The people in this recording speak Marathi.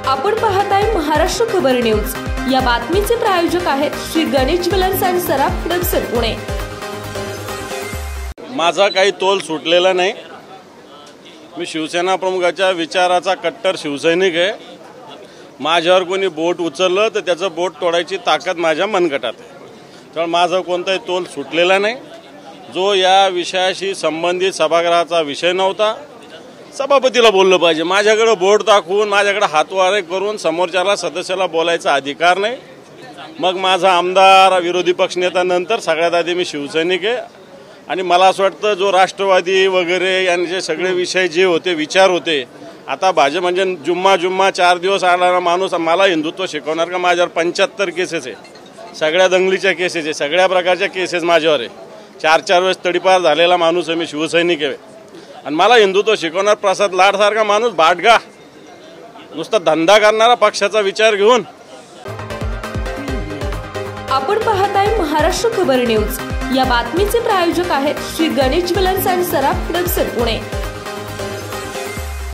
आपण पाहताय महाराष्ट्र खबर न्यूज। या बातमीचे प्रायोजक आहेत श्री गणेश ज्वेलर्स अँड सराफ दक्षिण पुणे। माझा काही तोल सुटलेला नाही। मी शिवसेना प्रमुखाच्या विचाराचा कट्टर शिवसैनिक आहे। माझ्यावर कोणी बोट उचललं तर त्याचं बोट तोडायची ताकद माझ्या मनगटात आहे। तर माझा कोणताही तोल सुटलेला नाही। जो या विषयाशी संबंधित सभागृहाचा विषय नव्हता, सभापतीला बोललं पाहिजे। माझ्याकडे बोट दाखवून माझ्याकडे हातवारे करून समोरच्याला सदस्याला बोलायचा अधिकार नाही। मग माझा आमदार विरोधी पक्षनेता नंतर सगळ्यात आधी मी शिवसैनिक आहे। आणि मला असं वाटतं जो राष्ट्रवादी वगैरे यांचे सगळे विषय जे होते विचार होते, आता भाजप म्हणजे जुम्मा 4 दिवस आलेला माणूस मला हिंदुत्व शिकवणार का? माझ्यावर 75 केसेस आहे, सगळ्या दंगलीच्या केसेस आहे, सगळ्या प्रकारच्या केसेस माझ्यावर आहे। 4 वेळेस तडीपार झालेला माणूस आहे, मी शिवसैनिक आहे। आणि मला हिंदुत्व शिकवणार प्रसाद लाडसारखा माणूस भाटगा नुसता धंदा करणारा पक्षाचा विचार घेऊन। आपण पाहताय महाराष्ट्र खबर न्यूज। या बातमीचे प्रायोजक आहेत श्री गणेश ज्वेलर्स अँड सराफ दक्षिण पुणे।